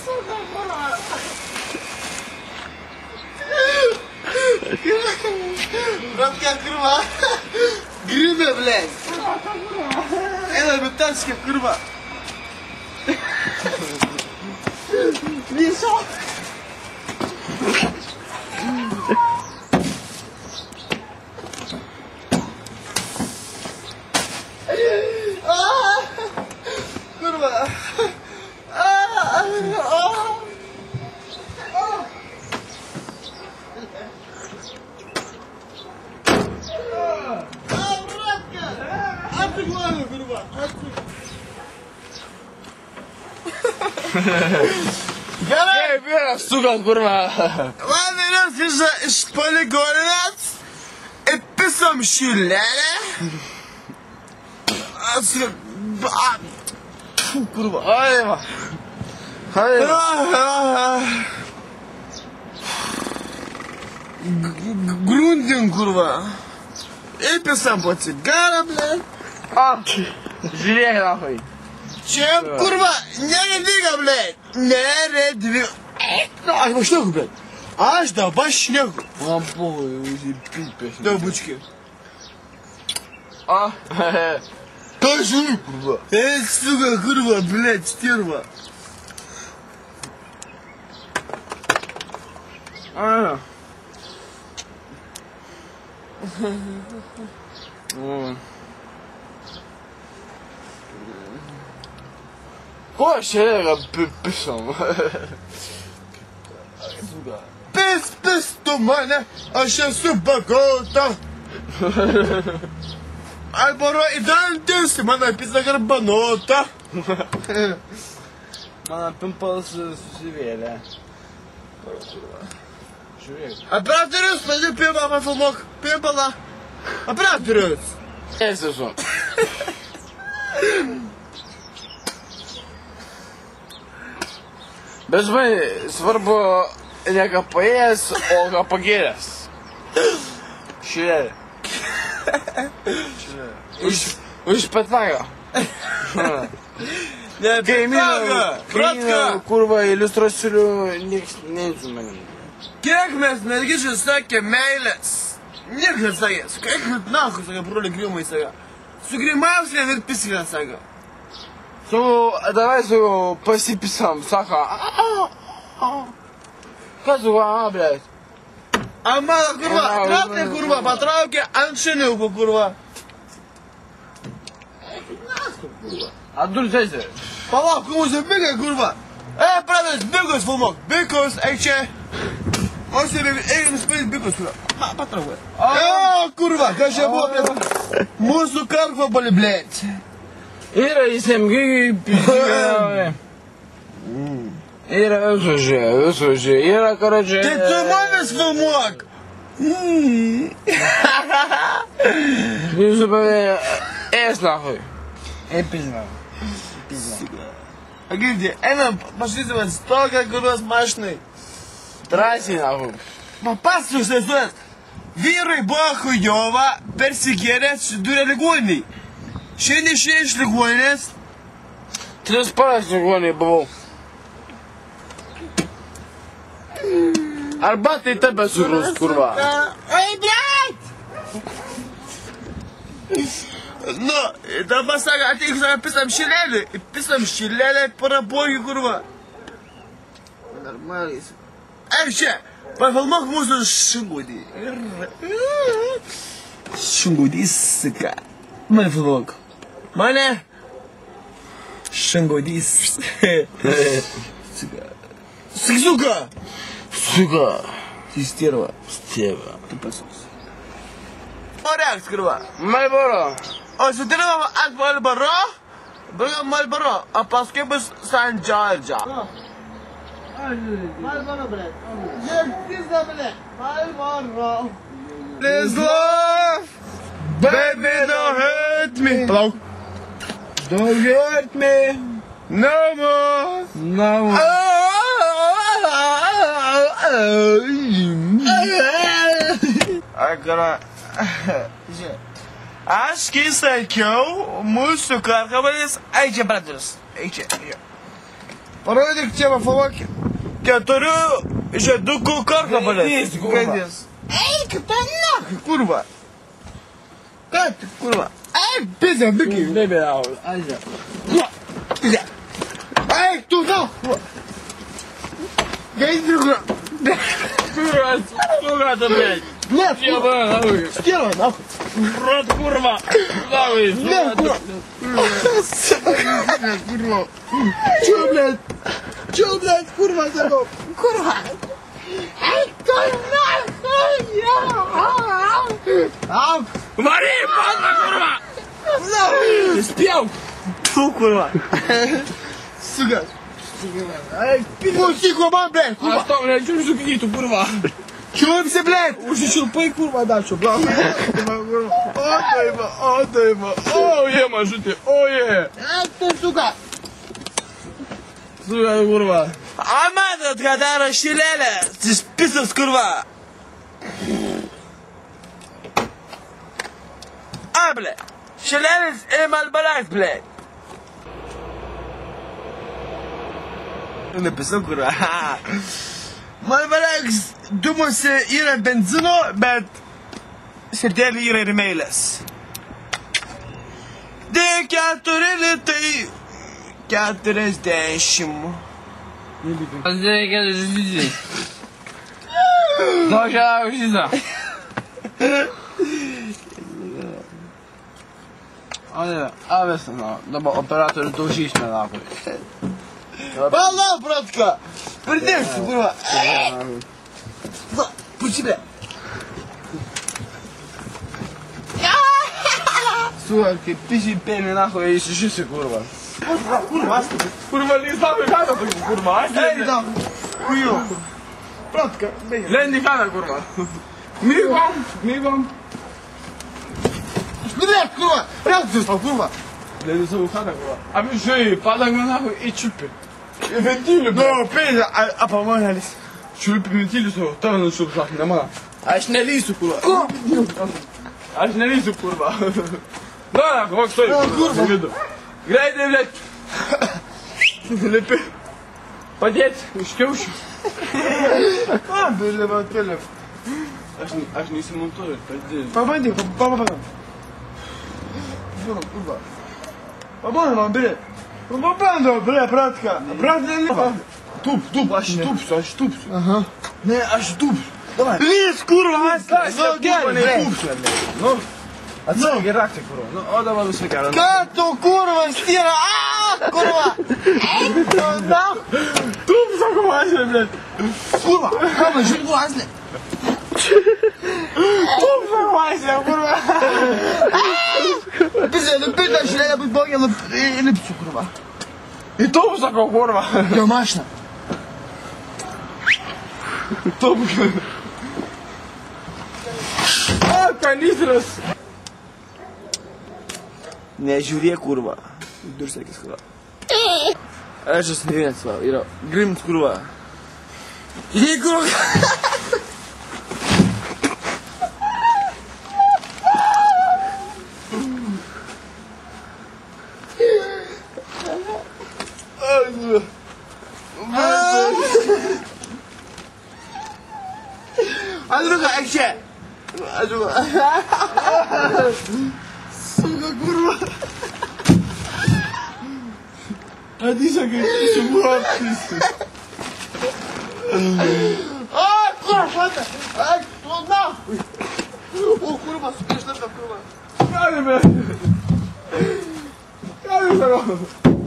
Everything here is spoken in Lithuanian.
Сука, kurwa. Братка, kurwa. Грибы, блядь. Это бутанские, kurwa. Лесо. Kurwa. Ej, biera, suka, kurwa! Ładny raz wyjeżdża z poligonu i pisam silele. Kurwa. Oj, ma! Hej! Грундин, kurwa. И писам по цигара, блядь. А! Жирек, нахуй! Чем, kurwa? Не двигай, блядь. Не двигай. Аж по снегу, блядь. Аж да, по снегу. Вам похуй, уже пить песню. Да, бучки. А? Тоже, kurwa. Сука, kurwa, блядь, стерва. А. Ой, ще писав. Пис до мене, а ще собакота. Альборо і дантис, мене після гарбанота. Мана пимпалс живеля. Операторус, пойди пимпала, мой фумок. Пимпала. Операторус. Esse som. Bez mane svarbu ne ką paės, o ką pagėręs. Šiandien. Už patvago. Kaimynų, kurva, iliustracijų nieks neįsiu manim. Kiek mes mergičiai sakė meilės. Niekas nesakė. Kaip nahu, sakė, broliai Grimai, sakė. Su Grimavskė ir Piskė, sakė. Давай su pasipисam, sako. Kas su, blėt? A mano, kurva, traukė, kurva, patraukė ant šiniukų, kurva. Atdulsėsi. Palauk, mūsų bigai, kurva. Pradės bigus filmuok. Bigus, eik čia. O šiandien, eik nuspaidyti bigus, kurva. Patraukė. Kurva, kas čia buvo, blėt? Mūsų karkva bali, blėt. Yra įsimgiai, pizdiai. Yra visų, yra karadžiai. Tai tu manęs filmuok. Jūsų pavė, nahoj. Pizna. Agildi, einam, pašlysim ant stogą, kurios mašinai. Drąsiai, nahoj. Papasakok, sesuos. Vyrui buvo chujova, persigėręs, sudūrė ligoniniai. Šiandien išėjo iš ligoninės. 3 paras ligoninėj buvau. Arba tai tebe sugrūs, kurva. Oi, blėt! Nu, dabar sako, ateik, sako, pisam šilelį. Pisam šilelį, parabogį, kurva. Normaliai. Eik čia, pafilmuok mūsų šungaudį. Šungaudys, saka. Mane filmuok. Mane? Šungaudys. Suka! Suka. Tai stirva. Stirva. Tu pasus. O reaks, kurva. Malboro. O sudirbam ant Malboro, brigam Malboro, o paskui bus San Giorgio. Malboro, blėt. Pizda, blėt. Malboro. Please love, baby, don't hurt me. Palauk. Don't hurt me. No more. No more. Aš kai sakiau, mūsų karkavalis, čia, brothers, čia. Parodyk čia, mafalokį. 4 žiedukų karkavalis. Eik, ten nakai, kurva. Ką tik, kurva. Eik, pizė, bikiai. Baby, ažia. Pizė. Eik, tu, na. Gaidriuką. Сука, ты, блядь. Нет, Ебаный, нахуй. стерва, нахуй. Рот, курва. Нахуй. Нет, курва. Курва. Чё, блядь, курва, забыл? Курва. Эй, ты нахуй. Ау. Мари, падла, курва. Ты спел? Тьфу, курва. Сука. Эй, пусти, курва, блядь, А курва. что, блядь, чё сука нету, курва? Чуемся, блядь. Уже чулпай, курва, да, что, блядь. Отойма. Ое, мажите, ое. Эй, ты, сука. Сука, курва. Амада, когда расщеляли, ты список, курва. А, блядь. Щелялись и мальбалак, блядь. Написал, курва. Мальбалак, думался, yra benzino, bet širdelė yra ir meilės. D 4 litai 40. Здесь жизнь. Ну, сейчас учиться. А весно, да, оператор должишь на нахуй. Пала, братка! Придешься, курва. Пусти, бля. Сука, писи пени нахуй и суши курва. Курва, Курва, не ставай хата, курва. ей, да. Хуё. Братка, бей. Ленди хата, курва. Мигом. Блядь, курва. Рядом ты стал, курва. Ленди зову хата, курва. А мы же падаем нахуй и чупи. И вентили, бля. Ну, пейза, а помогались. Чупи вентили, что там на шуб шах, нема. Аж на лису, курва. Аж на лису, курва. Да, нахуй, вот стой. Курва. Грай, блядь. Лепи. Подеть, шкевшу. А, бля, бля. Аж не смонтует, подеть. Попади, попади. Курва. Попади, бля. Попади, бля, братка. Братка, Аж туп. Ага. Не, аж туп. Давай. Лис, курва, Ну, а це геракти, курва. Ну, о, давай до свекара. Като, курва, стира. А, курва. Ей, то нахуй. Туп заховайся, блядь. Курва, кама, жить влазли. Туп заховайся, курва. Пизде, ну питай, що я будь боги, і не пцю, курва. І туп захов, курва. Домашна. Туп. А, канистрас. Не žiūrėk, kurva. Dursakis, kurva. Aš esu nevienas, va. Yra grimt, kurva. Jei, kurva. Andruga, ekšė. Andruga. Suka, kurva. Adisa, kai tu muoptis. A, kurva, fata. Ai, tu nahui. O, kurva, supiešta, kurva. Galime. Galime, sakau.